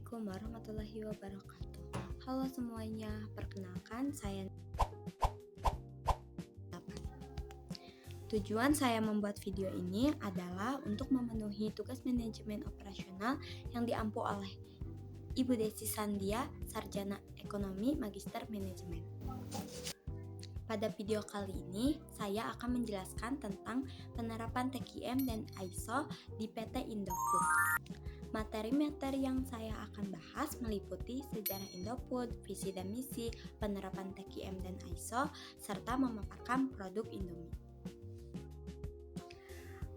Assalamualaikum warahmatullahi wabarakatuh. Halo semuanya, perkenalkan saya. Tujuan saya membuat video ini adalah untuk memenuhi tugas manajemen operasional yang diampu oleh Ibu Desi Sandia, Sarjana Ekonomi Magister Manajemen. Pada video kali ini, saya akan menjelaskan tentang penerapan TQM dan ISO di PT Indofood. Materi-materi yang saya akan bahas meliputi sejarah Indofood, visi dan misi, penerapan TQM dan ISO, serta memaparkan produk Indomie.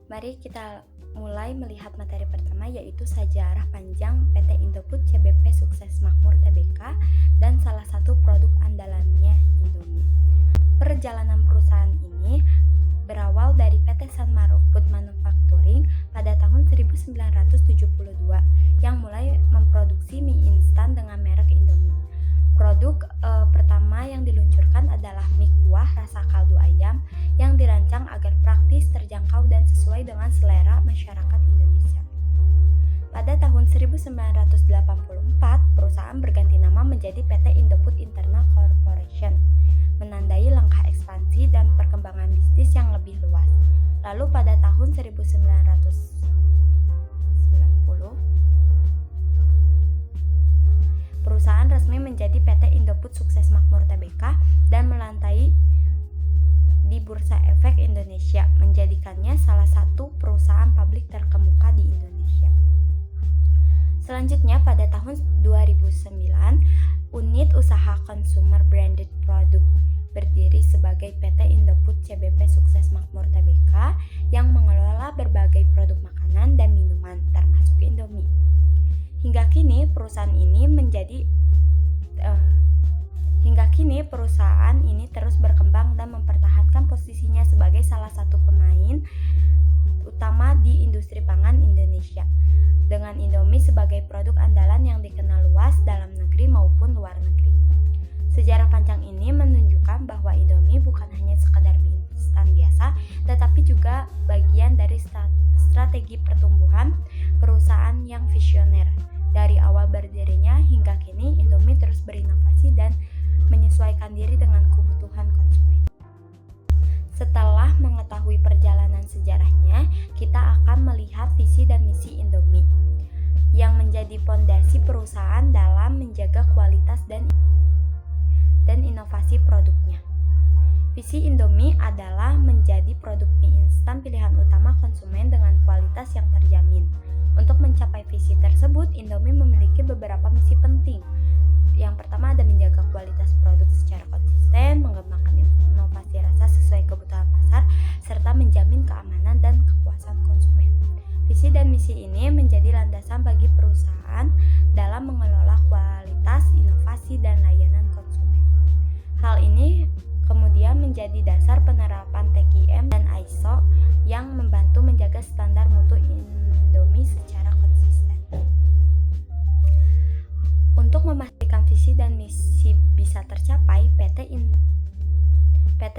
Mari kita mulai melihat materi pertama, yaitu sejarah panjang PT Indofood CBP Sukses Makmur Tbk dan salah satu produk andalannya Indomie. Perjalanan perusahaan ini berawal dari PT Sanmaro Food Manufacturing pada tahun 1972 yang mulai memproduksi mie instan dengan merek Indomie. Produk pertama yang diluncurkan adalah mie kuah rasa kaldu ayam yang dirancang agar praktis, terjangkau, dan sesuai dengan selera masyarakat Indonesia. Pada tahun 1984, perusahaan berganti nama menjadi PT Indofood Internal Corporation, menandai langkah ekspansi dan perkembangan bisnis yang lebih luas. Lalu pada tahun 1990, perusahaan resmi menjadi PT Indofood Sukses Makmur Tbk dan melantai di Bursa Efek Indonesia, menjadikannya salah satu perusahaan publik terkemuka di Indonesia. Selanjutnya pada tahun 2009, unit usaha consumer branded product berdiri sebagai PT Indofood CBP Sukses Makmur Tbk yang mengelola berbagai produk makanan dan minuman termasuk Indomie. Hingga kini perusahaan ini terus berkembang dan mempertahankan posisinya sebagai salah satu pemain utama di industri pangan Indonesia, dengan Indomie sebagai produk andalan yang dikenal luas dalam negeri maupun luar negeri. Sejarah panjang ini menunjukkan bahwa Indomie bukan hanya sekadar mie instan biasa, tetapi juga bagian dari strategi pertumbuhan perusahaan yang visioner. Dari awal berdirinya hingga kini, Indomie terus berinovasi dan menyesuaikan diri dengan kebutuhan konsumen. Setelah mengetahui perjalanan sejarahnya, kita akan melihat visi dan misi Indomie yang menjadi fondasi perusahaan dalam menjaga kualitas dan inovasi produknya. Visi Indomie adalah menjadi produk mie instan pilihan utama konsumen dengan kualitas yang terjamin. Untuk mencapai visi tersebut, Indomie memiliki beberapa misi penting. Yang pertama ada menjaga kualitas produk secara konsisten, mengembangkan inovasi rasa sesuai kebutuhan pasar, serta menjamin keamanan dan kepuasan konsumen. Visi dan misi ini menjadi landasan bagi perusahaan dalam mengelola kualitas, inovasi, dan layanan konsumen. Hal ini kemudian menjadi dasar penerapan TQM dan ISO yang membantu menjaga standar mutu Indomie secara konsisten. Untuk memastikan visi dan misi bisa tercapai, PT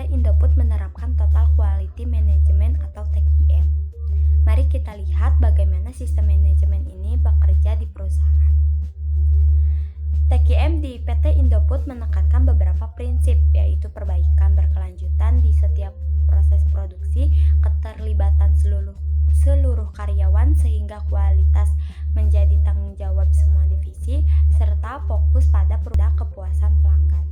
Indofood menerapkan Total Quality Management atau TQM. Mari kita lihat bagaimana sistem manajemen ini bekerja di perusahaan. TQM di PT Indofood menekankan beberapa prinsip, yaitu perbaikan berkelanjutan di setiap proses produksi, keterlibatan seluruh karyawan sehingga kualitas menjadi tanggung jawab semua divisi, serta fokus pada kepuasan pelanggan.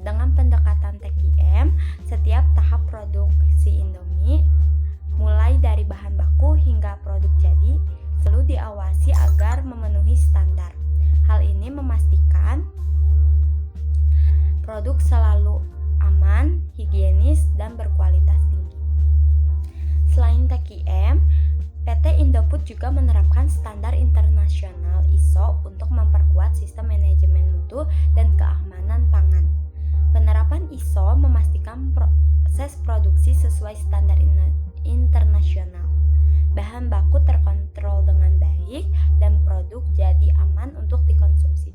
Dengan pendekatan TQM, setiap tahap produksi Indomie, mulai dari bahan baku hingga produk jadi, selalu diawasi agar memenuhi standar. Hal ini memastikan produk selalu aman, higienis, dan berkualitas tinggi. Selain TQM, PT Indofood juga menerapkan standar internasional ISO untuk memperkuat sistem manajemen mutu dan keamanan pangan. Penerapan ISO memastikan proses produksi sesuai standar internasional, bahan baku terkontrol dengan baik, dan produk jadi aman untuk dikonsumsi.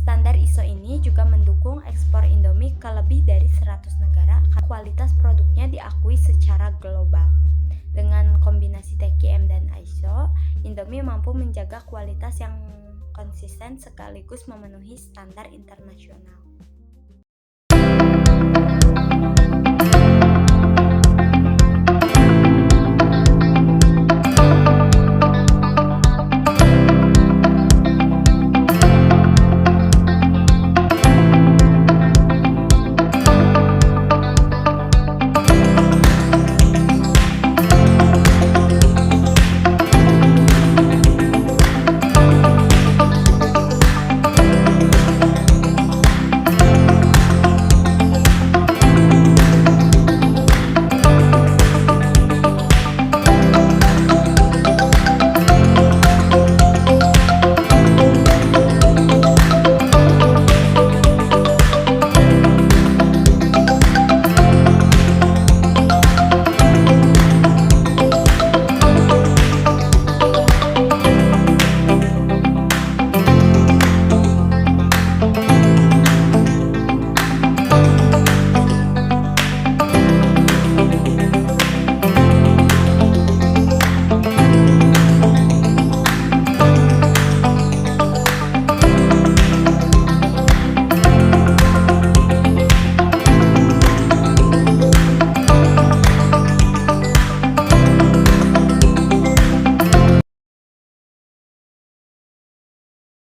Standar ISO ini juga mendukung ekspor Indomie ke lebih dari 100 negara karena kualitas produknya diakui secara global. Dengan kombinasi TQM dan ISO, Indomie mampu menjaga kualitas yang konsisten sekaligus memenuhi standar internasional.